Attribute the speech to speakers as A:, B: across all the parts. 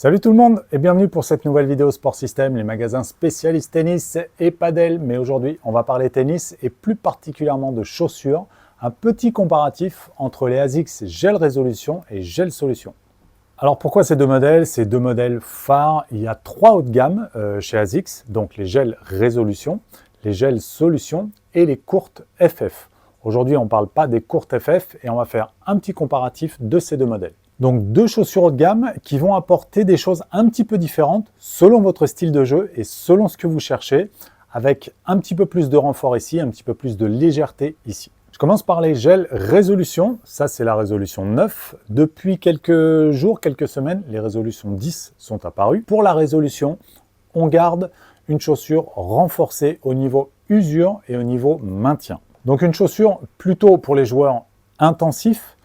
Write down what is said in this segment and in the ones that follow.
A: Salut tout le monde et bienvenue pour cette nouvelle vidéo Sport System, les magasins spécialistes tennis et padel. Mais aujourd'hui, on va parler tennis et plus particulièrement de chaussures. Un petit comparatif entre les ASICS Gel Résolution et Gel Solution. Alors pourquoi ces deux modèles? Ces deux modèles phares, il y a trois hauts de gamme chez ASICS, donc les Gel Résolution, les Gel Solution et les courtes FF. Aujourd'hui, on ne parle pas des courtes FF et on va faire un petit comparatif de ces deux modèles. Donc deux chaussures haut de gamme qui vont apporter des choses un petit peu différentes selon votre style de jeu et selon ce que vous cherchez, avec un petit peu plus de renfort ici, un petit peu plus de légèreté ici. Je commence par les Gel Résolution. Ça, c'est la résolution 9. Depuis quelques jours, quelques semaines, les résolutions 10 sont apparues. Pour la résolution, on garde une chaussure renforcée au niveau usure et au niveau maintien. Donc une chaussure plutôt pour les joueurs intensifs,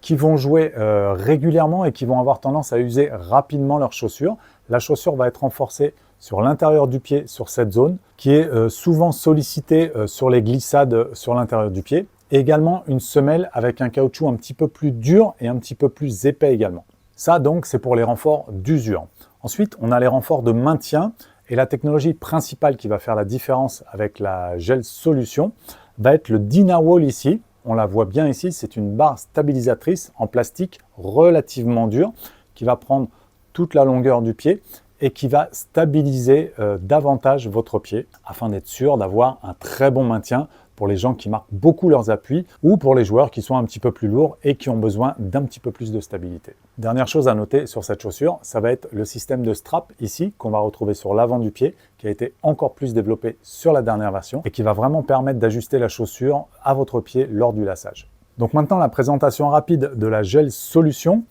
A: qui vont jouer régulièrement et qui vont avoir tendance à user rapidement leurs chaussures. La chaussure va être renforcée sur l'intérieur du pied, sur cette zone, qui est souvent sollicitée sur les glissades sur l'intérieur du pied. Et également une semelle avec un caoutchouc un petit peu plus dur et un petit peu plus épais également. Ça donc, c'est pour les renforts d'usure. Ensuite, on a les renforts de maintien. Et la technologie principale qui va faire la différence avec la Gel Solution va être le Dynawall ici. On la voit bien ici, c'est une barre stabilisatrice en plastique relativement dur qui va prendre toute la longueur du pied et qui va stabiliser davantage votre pied afin d'être sûr d'avoir un très bon maintien pour les gens qui marquent beaucoup leurs appuis ou pour les joueurs qui sont un petit peu plus lourds et qui ont besoin d'un petit peu plus de stabilité. Dernière chose à noter sur cette chaussure, ça va être le système de strap ici qu'on va retrouver sur l'avant du pied qui a été encore plus développé sur la dernière version et qui va vraiment permettre d'ajuster la chaussure à votre pied lors du lassage. Donc maintenant la présentation rapide de la Gel Solution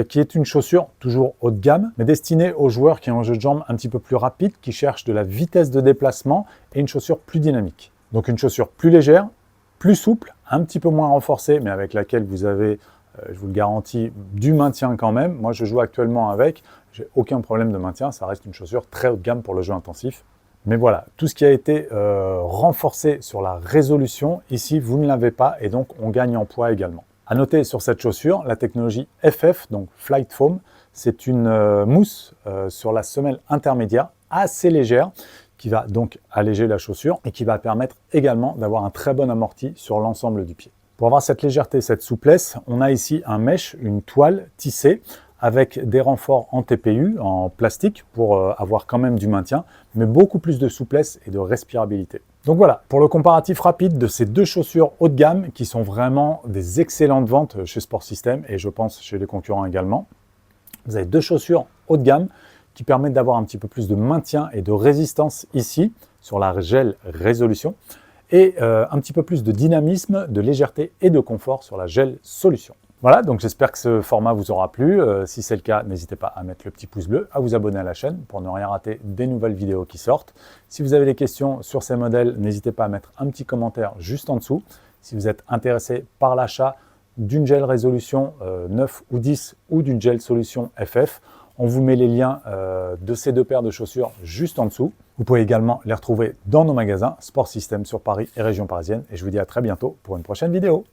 A: qui est une chaussure toujours haut de gamme mais destinée aux joueurs qui ont un jeu de jambes un petit peu plus rapide, qui cherchent de la vitesse de déplacement et une chaussure plus dynamique. Donc une chaussure plus légère, plus souple, un petit peu moins renforcée, mais avec laquelle vous avez, je vous le garantis, du maintien quand même. Moi, je joue actuellement avec, j'ai aucun problème de maintien. Ça reste une chaussure très haut de gamme pour le jeu intensif. Mais voilà, tout ce qui a été renforcé sur la résolution, ici, vous ne l'avez pas et donc on gagne en poids également. À noter sur cette chaussure, la technologie FF, donc Flight Foam, c'est une mousse sur la semelle intermédiaire, assez légère, qui va donc alléger la chaussure et qui va permettre également d'avoir un très bon amorti sur l'ensemble du pied. Pour avoir cette légèreté, cette souplesse, on a ici un mesh, une toile tissée avec des renforts en TPU, en plastique, pour avoir quand même du maintien, mais beaucoup plus de souplesse et de respirabilité. Donc voilà, pour le comparatif rapide de ces deux chaussures haut de gamme qui sont vraiment des excellentes ventes chez Sport System et je pense chez les concurrents également. Vous avez deux chaussures haut de gamme qui permettent d'avoir un petit peu plus de maintien et de résistance ici, sur la Gel Résolution, et un petit peu plus de dynamisme, de légèreté et de confort sur la Gel Solution. Voilà, donc j'espère que ce format vous aura plu. Si c'est le cas, n'hésitez pas à mettre le petit pouce bleu, à vous abonner à la chaîne pour ne rien rater des nouvelles vidéos qui sortent. Si vous avez des questions sur ces modèles, n'hésitez pas à mettre un petit commentaire juste en dessous. Si vous êtes intéressé par l'achat d'une Gel Résolution 9 ou 10 ou d'une Gel Solution FF, on vous met les liens de ces deux paires de chaussures juste en dessous. Vous pouvez également les retrouver dans nos magasins Sport System sur Paris et région parisienne. Et je vous dis à très bientôt pour une prochaine vidéo.